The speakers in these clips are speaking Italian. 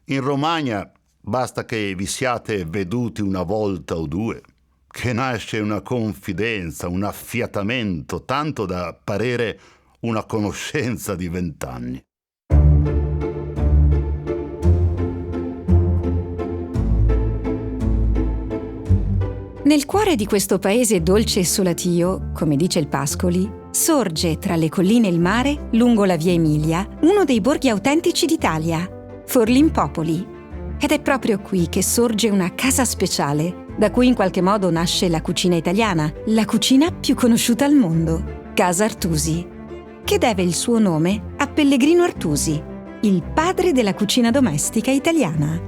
In Romagna basta che vi siate veduti una volta o due, che nasce una confidenza, un affiatamento, tanto da parere una conoscenza di 20 anni. Nel cuore di questo paese dolce e solatio, come dice il Pascoli, sorge tra le colline e il mare, lungo la via Emilia, uno dei borghi autentici d'Italia, Forlimpopoli. Ed è proprio qui che sorge una casa speciale, da cui in qualche modo nasce la cucina italiana, la cucina più conosciuta al mondo, Casa Artusi, che deve il suo nome a Pellegrino Artusi, il padre della cucina domestica italiana.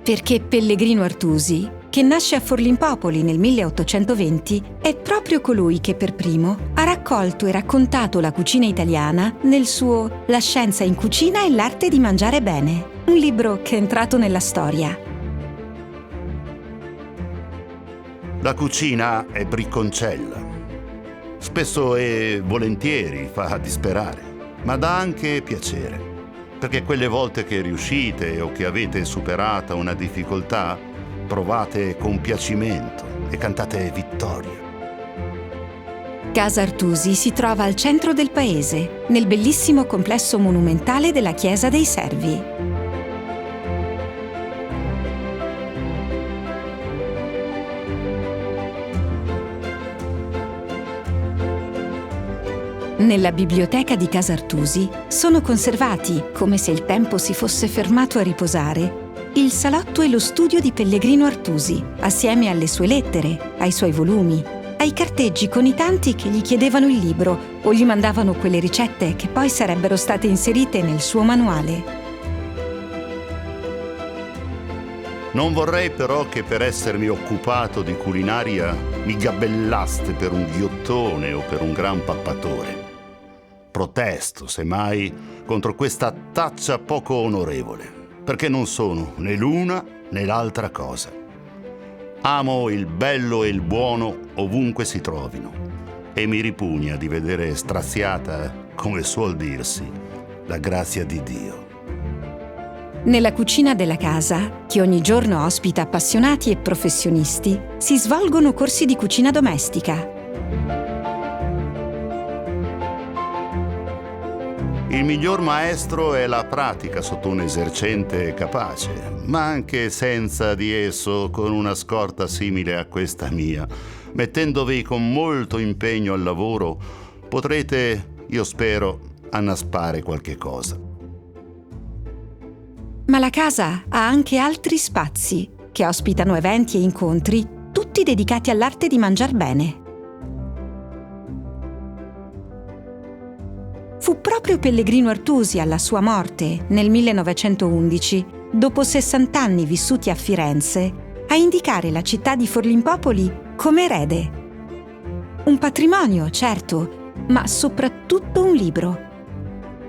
Perché Pellegrino Artusi, che nasce a Forlimpopoli nel 1820, è proprio colui che per primo ha raccolto e raccontato la cucina italiana nel suo La scienza in cucina e l'arte di mangiare bene, un libro che è entrato nella storia. La cucina è bricconcella. Spesso e volentieri fa disperare, ma dà anche piacere. Perché quelle volte che riuscite o che avete superata una difficoltà, provate compiacimento e cantate vittoria. Casa Artusi si trova al centro del paese, nel bellissimo complesso monumentale della Chiesa dei Servi. Nella biblioteca di Casa Artusi sono conservati, come se il tempo si fosse fermato a riposare, il salotto e lo studio di Pellegrino Artusi, assieme alle sue lettere, ai suoi volumi, ai carteggi con i tanti che gli chiedevano il libro o gli mandavano quelle ricette che poi sarebbero state inserite nel suo manuale. Non vorrei però che per essermi occupato di culinaria mi gabellaste per un ghiottone o per un gran pappatore. Protesto, semmai, contro questa taccia poco onorevole, perché non sono né l'una né l'altra cosa. Amo il bello e il buono ovunque si trovino e mi ripugna di vedere straziata, come suol dirsi, la grazia di Dio. Nella cucina della casa, che ogni giorno ospita appassionati e professionisti, si svolgono corsi di cucina domestica. Il miglior maestro è la pratica sotto un esercente capace, ma anche senza di esso, con una scorta simile a questa mia. Mettendovi con molto impegno al lavoro, potrete, io spero, annaspare qualche cosa. Ma la casa ha anche altri spazi, che ospitano eventi e incontri, tutti dedicati all'arte di mangiar bene. Fu proprio Pellegrino Artusi, alla sua morte, nel 1911, dopo 60 anni vissuti a Firenze, a indicare la città di Forlimpopoli come erede. Un patrimonio, certo, ma soprattutto un libro.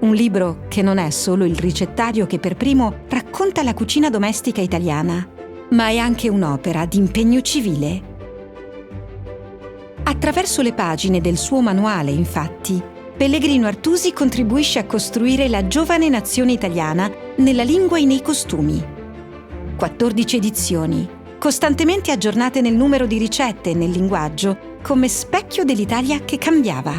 Un libro che non è solo il ricettario che per primo racconta la cucina domestica italiana, ma è anche un'opera di impegno civile. Attraverso le pagine del suo manuale, infatti, Pellegrino Artusi contribuisce a costruire la giovane nazione italiana nella lingua e nei costumi. 14 edizioni, costantemente aggiornate nel numero di ricette e nel linguaggio, come specchio dell'Italia che cambiava.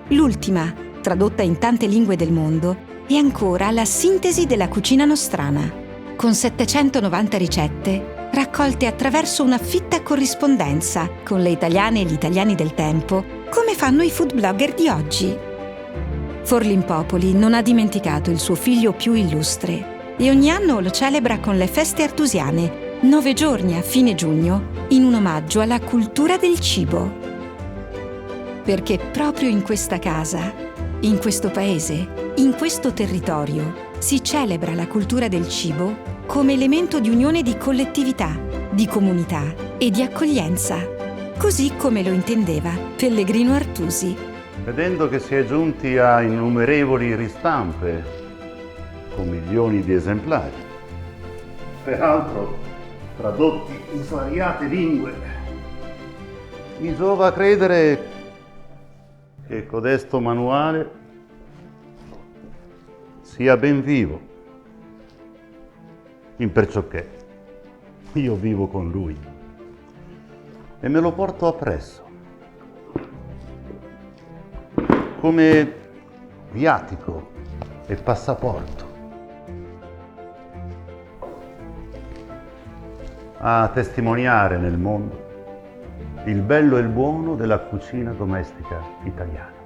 L'ultima, tradotta in tante lingue del mondo, è ancora la sintesi della cucina nostrana, con 790 ricette raccolte attraverso una fitta corrispondenza con le italiane e gli italiani del tempo, come fanno i food blogger di oggi. Forlimpopoli non ha dimenticato il suo figlio più illustre e ogni anno lo celebra con le feste artusiane, 9 giorni a fine giugno, in un omaggio alla cultura del cibo. Perché proprio in questa casa, in questo paese, in questo territorio, si celebra la cultura del cibo come elemento di unione di collettività, di comunità e di accoglienza, così come lo intendeva Pellegrino Artusi. Vedendo che si è giunti a innumerevoli ristampe, con milioni di esemplari, peraltro tradotti in svariate lingue, mi giova credere che codesto manuale sia ben vivo, imperciò che io vivo con lui e me lo porto appresso, come viatico e passaporto, a testimoniare nel mondo il bello e il buono della cucina domestica italiana.